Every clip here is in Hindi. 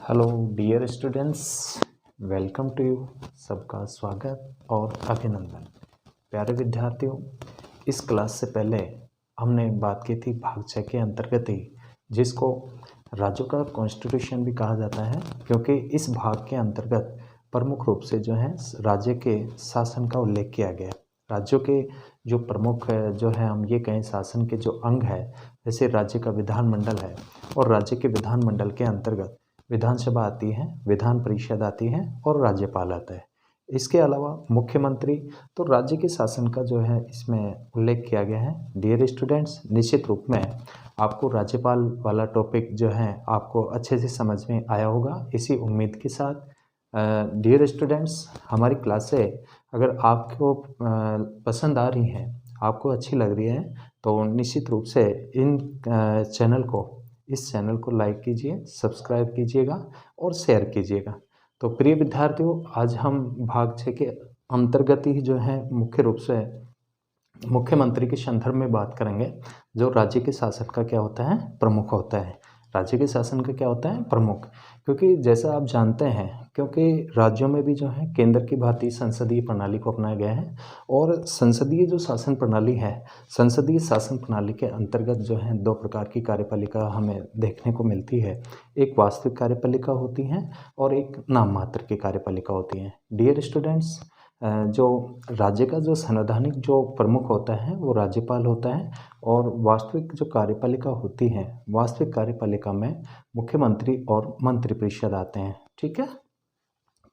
Hello dear students, welcome to you. सबका स्वागत और अभिनंदन। प्यारे विद्यार्थियों, इस क्लास से पहले हमने बात की थी भाग 6 के अंतर्गत ही, जिसको राज्यों का कॉन्स्टिट्यूशन भी कहा जाता है, क्योंकि इस भाग के अंतर्गत प्रमुख रूप से जो है राज्य के शासन का उल्लेख किया गया है। राज्यों के जो प्रमुख जो है हम ये कहें शासन के जो अंग है, जैसे राज्य का विधानमंडल है, और राज्य के विधानमंडल के अंतर्गत विधानसभा आती है, विधान परिषद आती है और राज्यपाल आता है। इसके अलावा मुख्यमंत्री, तो राज्य के शासन का जो है इसमें उल्लेख किया गया है। डियर स्टूडेंट्स, निश्चित रूप में आपको राज्यपाल वाला टॉपिक जो है आपको अच्छे से समझ में आया होगा, इसी उम्मीद के साथ डियर स्टूडेंट्स, हमारी क्लासें अगर आपको पसंद आ रही हैं, आपको अच्छी लग रही है, तो निश्चित रूप से इस चैनल को लाइक कीजिए, सब्सक्राइब कीजिएगा और शेयर कीजिएगा। तो प्रिय विद्यार्थियों, आज हम भाग 6 के अंतर्गत ही जो है मुख्य रूप से मुख्यमंत्री के संदर्भ में बात करेंगे, जो राज्य के शासन का क्या होता है, प्रमुख होता है। राज्य के शासन का क्या होता है, प्रमुख। क्योंकि जैसा आप जानते हैं, क्योंकि राज्यों में भी जो है केंद्र की भांति संसदीय प्रणाली को अपनाया गया है, और संसदीय जो शासन प्रणाली है, संसदीय शासन प्रणाली के अंतर्गत जो है दो प्रकार की कार्यपालिका हमें देखने को मिलती है। एक वास्तविक कार्यपालिका होती है और एक नाम मात्र की कार्यपालिका होती है। डियर स्टूडेंट्स, जो राज्य का जो संवैधानिक जो प्रमुख होता है वो राज्यपाल होता है, और वास्तविक जो कार्यपालिका होती है, वास्तविक कार्यपालिका में मुख्यमंत्री और मंत्रिपरिषद आते हैं। ठीक है,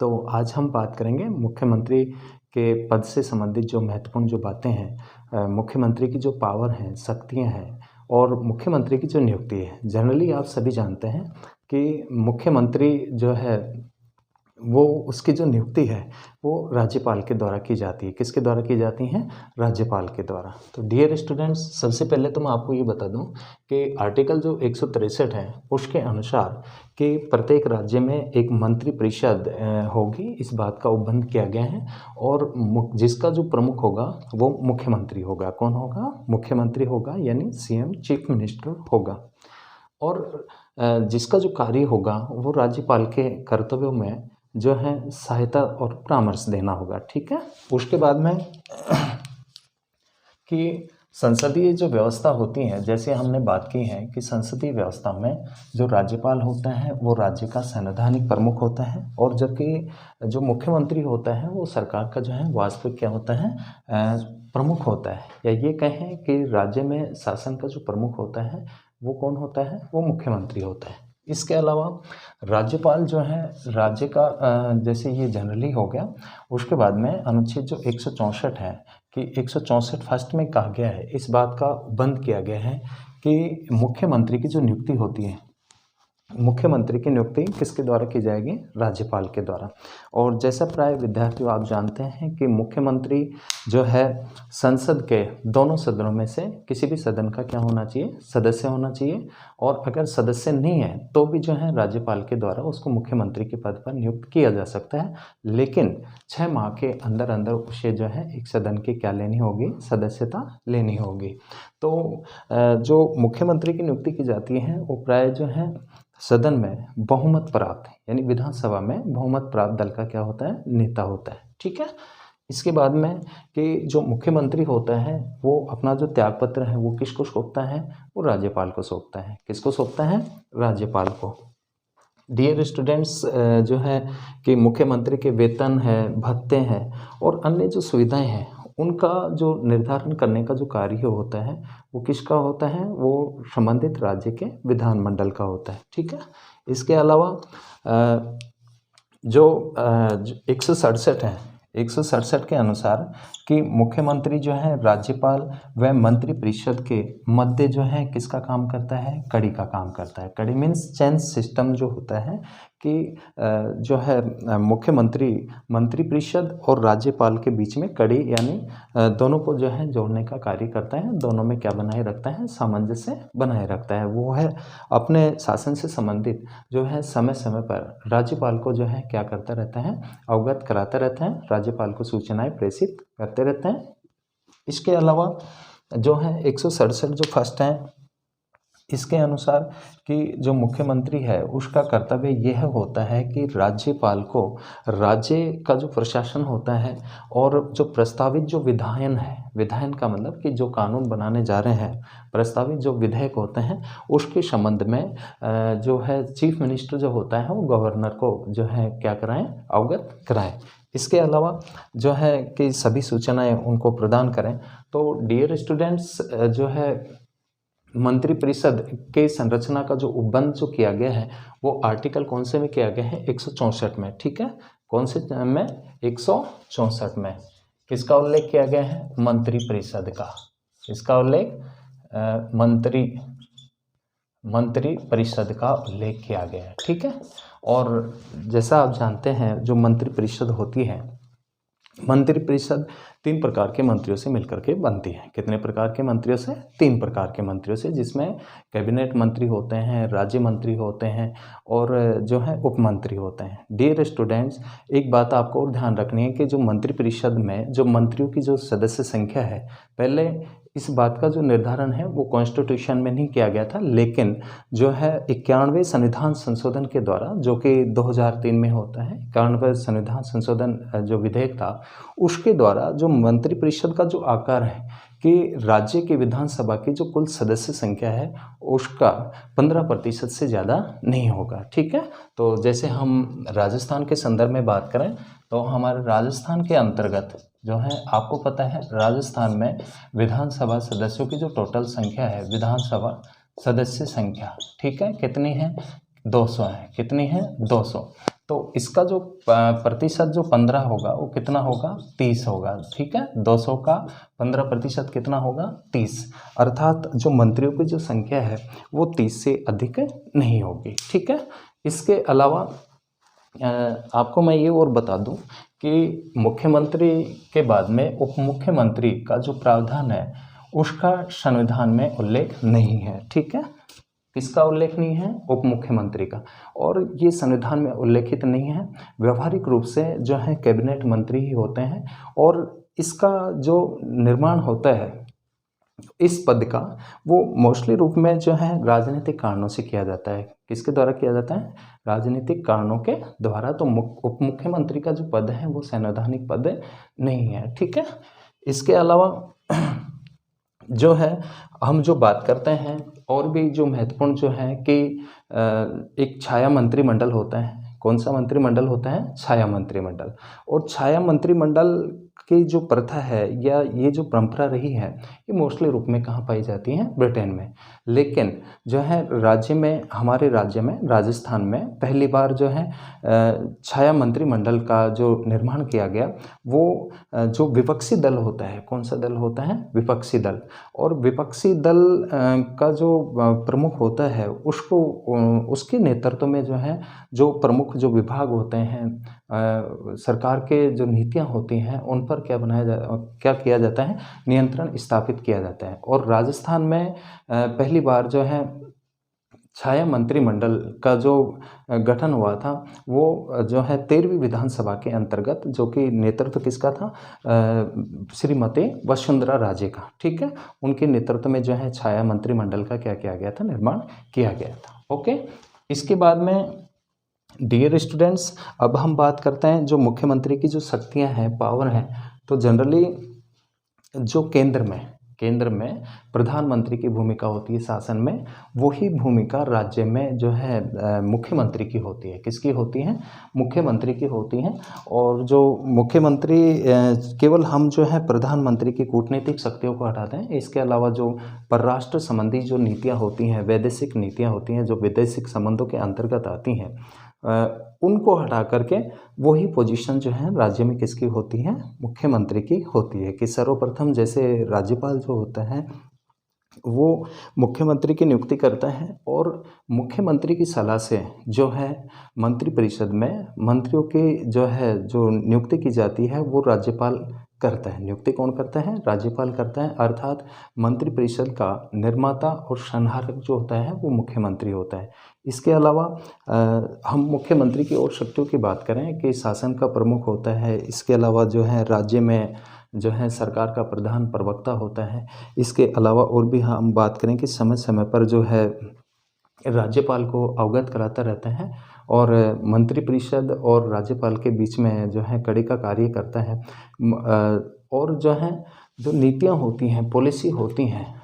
तो आज हम बात करेंगे मुख्यमंत्री के पद से संबंधित जो महत्वपूर्ण जो बातें हैं, मुख्यमंत्री की जो पावर हैं, शक्तियां हैं, और मुख्यमंत्री की जो नियुक्ति है। जनरली आप सभी जानते हैं कि मुख्यमंत्री जो है वो उसकी जो नियुक्ति है वो राज्यपाल के द्वारा की जाती है। किसके द्वारा की जाती है? राज्यपाल के द्वारा। तो डियर स्टूडेंट्स, सबसे पहले तो मैं आपको ये बता दूं कि आर्टिकल जो 163 है उसके अनुसार कि प्रत्येक राज्य में एक मंत्री परिषद होगी, इस बात का उपबंध किया गया है, और जिसका जो प्रमुख होगा वो मुख्यमंत्री होगा। कौन होगा? मुख्यमंत्री होगा, यानी सीएम, चीफ मिनिस्टर होगा। और जिसका जो कार्य होगा वो राज्यपाल के कर्तव्यों में जो है सहायता और परामर्श देना होगा। ठीक है, उसके बाद में कि संसदीय जो व्यवस्था होती है, जैसे हमने बात की है कि संसदीय व्यवस्था में जो राज्यपाल होता है वो राज्य का संवैधानिक प्रमुख होता है, और जबकि जो मुख्यमंत्री होता है वो सरकार का जो है वास्तविक क्या होता है, प्रमुख होता है। या ये कहें कि राज्य में शासन का जो प्रमुख होता है वो कौन होता है? वो मुख्यमंत्री होता है। इसके अलावा राज्यपाल जो है राज्य का, जैसे ये जनरली हो गया, उसके बाद में अनुच्छेद जो 164 है कि 164 फर्स्ट में कहा गया है, इस बात का बंद किया गया है कि मुख्यमंत्री की जो नियुक्ति होती है, मुख्यमंत्री की नियुक्ति किसके द्वारा की जाएगी? राज्यपाल के द्वारा। और जैसा प्राय विद्यार्थियों आप जानते हैं कि मुख्यमंत्री जो है संसद के दोनों सदनों में से किसी भी सदन का क्या होना चाहिए? सदस्य होना चाहिए। और अगर सदस्य नहीं है तो भी जो है राज्यपाल के द्वारा उसको मुख्यमंत्री के पद पर नियुक्त किया जा सकता है, लेकिन 6 माह के अंदर अंदर उसे जो है एक सदन की क्या लेनी होगी? सदस्यता लेनी होगी। तो जो मुख्यमंत्री की नियुक्ति की जाती है वो प्राय जो है सदन में बहुमत प्राप्त, यानी विधानसभा में बहुमत प्राप्त दल का क्या होता है? नेता होता है। ठीक है, इसके बाद में कि जो मुख्यमंत्री होता है वो अपना जो त्याग पत्र है वो किसको सौंपता है? वो राज्यपाल को सौंपता है। किसको सौंपता है? राज्यपाल को। डियर स्टूडेंट्स, जो है कि मुख्यमंत्री के वेतन है, भत्ते हैं और अन्य जो सुविधाएं हैं, उनका जो निर्धारण करने का जो कार्य होता है वो किसका होता है? वो संबंधित राज्य के विधानमंडल का होता है। ठीक है, इसके अलावा जो 167 है, 167 के अनुसार कि मुख्यमंत्री जो है राज्यपाल व मंत्रिपरिषद के मध्य जो है किसका काम करता है? कड़ी का काम करता है। कड़ी मीन्स चेन सिस्टम जो होता है कि जो है मुख्यमंत्री, मंत्रिपरिषद और राज्यपाल के बीच में कड़ी, यानी दोनों को जो है जोड़ने का कार्य करता है। दोनों में क्या बनाए रखता है? सामंजस्य बनाए रखता है। वो है अपने शासन से संबंधित जो है समय समय पर राज्यपाल को जो है क्या करता रहता है? अवगत कराता रहता है, राज्यपाल को सूचनाएं प्रेषित करते रहते हैं। इसके अलावा जो है 167 जो फर्स्ट है इसके अनुसार कि जो मुख्यमंत्री है उसका कर्तव्य यह होता है कि राज्यपाल को राज्य का जो प्रशासन होता है और जो प्रस्तावित जो विधायन है, विधायन का मतलब कि जो कानून बनाने जा रहे हैं, प्रस्तावित जो विधेयक होते हैं उसके संबंध में जो है चीफ मिनिस्टर जो होता है वो गवर्नर को जो है क्या कराएं, अवगत कराएं। इसके अलावा जो है कि सभी सूचनाएं उनको प्रदान करें। तो डियर स्टूडेंट्स, जो है मंत्रिपरिषद के संरचना का जो उपबंध जो किया गया है वो आर्टिकल कौन से में किया गया है, 164 में। ठीक है, कौन से में, 164 में। किसका उल्लेख किया गया है, मंत्रिपरिषद का। इसका उल्लेख मंत्रिपरिषद का उल्लेख किया गया है। ठीक है, और जैसा आप जानते हैं जो मंत्रिपरिषद होती है, मंत्रिपरिषद 3 प्रकार के मंत्रियों से मिलकर के बनती है। कितने प्रकार के मंत्रियों से, 3 प्रकार के मंत्रियों से, जिसमें कैबिनेट मंत्री होते हैं, राज्य मंत्री होते हैं और जो है उप मंत्री होते हैं। डियर स्टूडेंट्स, एक बात आपको और ध्यान रखनी है कि जो मंत्रिपरिषद में जो मंत्रियों की जो सदस्य संख्या है, पहले इस बात का जो निर्धारण है वो कॉन्स्टिट्यूशन में नहीं किया गया था, लेकिन जो है 91वें संविधान संशोधन के द्वारा, जो कि 2003 में होता है, 91वें संविधान संशोधन जो विधेयक था उसके द्वारा जो मंत्रिपरिषद का जो आकार है कि राज्य की विधानसभा की जो कुल सदस्य संख्या है उसका 15% से ज़्यादा नहीं होगा। ठीक है, तो जैसे हम राजस्थान के संदर्भ में बात करें तो हमारे राजस्थान के अंतर्गत जो है आपको पता है राजस्थान में विधानसभा सदस्यों की जो टोटल संख्या है, विधानसभा सदस्य संख्या, ठीक है, कितनी है, 200 है। कितनी है, 200। तो इसका जो प्रतिशत जो 15 होगा वो कितना होगा, 30 होगा। ठीक है, 200 का 15% कितना होगा, 30। अर्थात जो मंत्रियों की जो संख्या है वो 30 से अधिक नहीं होगी। ठीक है, इसके अलावा आपको मैं ये और बता दूं कि मुख्यमंत्री के बाद में उप मुख्यमंत्री का जो प्रावधान है उसका संविधान में उल्लेख नहीं है। ठीक है, किसका उल्लेख नहीं है, उप मुख्यमंत्री का, और ये संविधान में उल्लेखित नहीं है। व्यवहारिक रूप से जो है कैबिनेट मंत्री ही होते हैं और इसका जो निर्माण होता है इस पद का, वो मोस्टली रूप में जो है राजनीतिक कारणों से किया जाता है। किसके द्वारा किया जाता है, राजनीतिक कारणों के द्वारा। तो उप मुख्यमंत्री का जो पद है वो संवैधानिक पद नहीं है। ठीक है, इसके अलावा जो है हम जो बात करते हैं और भी जो महत्वपूर्ण जो है कि एक छाया मंत्रिमंडल होता है। कौन सा मंत्रिमंडल होता है, छाया मंत्रिमंडल। और छाया मंत्रिमंडल की जो प्रथा है या ये जो परंपरा रही है ये मोस्टली रूप में कहाँ पाई जाती है, ब्रिटेन में। लेकिन जो है राज्य में, हमारे राज्य में राजस्थान में पहली बार जो है छाया मंत्रिमंडल का जो निर्माण किया गया वो जो विपक्षी दल होता है, कौन सा दल होता है, विपक्षी दल। और विपक्षी दल का जो प्रमुख होता है उसको उसके नेतृत्व में जो है जो प्रमुख जो विभाग होते हैं, सरकार के जो नीतियां होती हैं उन पर क्या किया जाता है, नियंत्रण स्थापित किया जाता है। और राजस्थान में पहली बार जो है छाया मंत्रिमंडल का जो गठन हुआ था वो जो है 13वीं विधानसभा के अंतर्गत, जो कि नेतृत्व किसका था, श्रीमती वसुंधरा राजे का। ठीक है, उनके नेतृत्व में जो है छाया मंत्रिमंडल का क्या किया गया था, निर्माण किया गया था। ओके, इसके बाद में डियर स्टूडेंट्स, अब हम बात करते हैं जो मुख्यमंत्री की जो शक्तियां हैं, पावर हैं। तो जनरली जो केंद्र में प्रधानमंत्री की भूमिका होती है शासन में, वही भूमिका राज्य में जो है मुख्यमंत्री की होती है। किसकी होती है, मुख्यमंत्री की होती है। और जो मुख्यमंत्री केवल हम जो है प्रधानमंत्री की कूटनीतिक शक्तियों को हटाते हैं, इसके अलावा जो परराष्ट्र संबंधी जो नीतियां होती हैं, वैदेशिक नीतियां होती हैं, जो वैदेशिक संबंधों के अंतर्गत आती हैं, उनको हटा करके वही पोजीशन जो है राज्य में किसकी होती है, मुख्यमंत्री की होती है। कि सर्वप्रथम जैसे राज्यपाल जो होता है वो मुख्यमंत्री की नियुक्ति करता है और मुख्यमंत्री की सलाह से जो है मंत्रिपरिषद में मंत्रियों की जो है जो नियुक्ति की जाती है वो राज्यपाल करता है। नियुक्ति कौन करता है, राज्यपाल करता है। अर्थात मंत्रिपरिषद का निर्माता और संहारक जो होता है वो मुख्यमंत्री होता है। इसके अलावा हम मुख्यमंत्री की और शक्तियों की बात करें कि शासन का प्रमुख होता है। इसके अलावा जो है राज्य में जो है सरकार का प्रधान प्रवक्ता होता है। इसके अलावा और भी हम बात करें कि समय समय पर जो है राज्यपाल को अवगत कराता रहता है और मंत्रिपरिषद और राज्यपाल के बीच में जो है कड़ी का कार्य करता है। और जो है जो नीतियाँ होती हैं, पॉलिसी होती हैं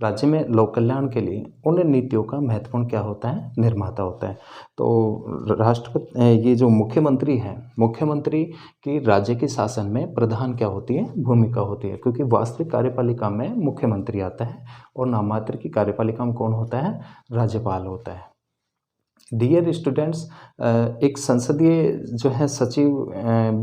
राज्य में लोक कल्याण के लिए, उन नीतियों का महत्वपूर्ण क्या होता है, निर्माता होता है। तो राष्ट्रपति ये जो मुख्यमंत्री है, मुख्यमंत्री की राज्य के शासन में प्रधान क्या होती है, भूमिका होती है, क्योंकि वास्तविक कार्यपालिका में मुख्यमंत्री आता है और नाममात्र की कार्यपालिका में कौन होता है, राज्यपाल होता है। डियर स्टूडेंट्स, एक संसदीय जो है सचिव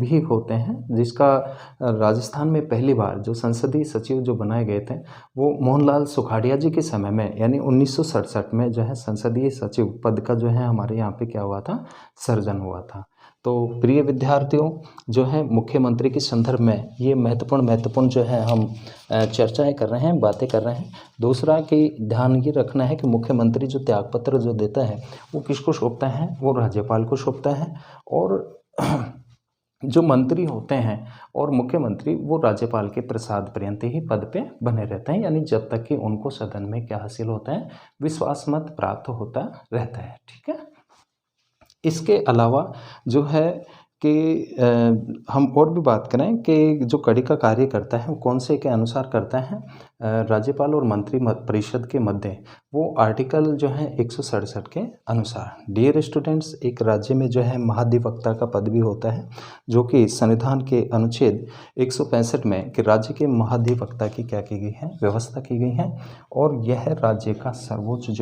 भी होते हैं, जिसका राजस्थान में पहली बार जो संसदीय सचिव जो बनाए गए थे वो मोहनलाल सुखाड़िया जी के समय में, यानी 1967 में जो है संसदीय सचिव पद का जो है हमारे यहाँ पे क्या हुआ था, सर्जन हुआ था। तो प्रिय विद्यार्थियों, जो है मुख्यमंत्री के संदर्भ में ये महत्वपूर्ण जो है हम चर्चाएं कर रहे हैं, बातें कर रहे हैं। दूसरा कि ध्यान ये रखना है कि मुख्यमंत्री जो त्यागपत्र जो देता है वो किसको सौंपता है, वो राज्यपाल को सौंपता है। और जो मंत्री होते हैं और मुख्यमंत्री वो राज्यपाल के प्रसाद पर्यंत ही पद पे बने रहते हैं, यानी जब तक कि उनको सदन में क्या हासिल होता है, विश्वास मत प्राप्त होता रहता है। ठीक है। इसके अलावा जो है कि हम और भी बात करें कि जो कड़ी का कार्य करता है वो कौन से के अनुसार करता है, राज्यपाल और मंत्री परिषद के मध्य, वो आर्टिकल जो है 167 के अनुसार। डियर स्टूडेंट्स, एक राज्य में जो है महाधिवक्ता का पद भी होता है, जो कि संविधान के अनुच्छेद 165 में कि राज्य के महाधिवक्ता की क्या की गई है, व्यवस्था की गई है। और यह राज्य का सर्वोच्च जो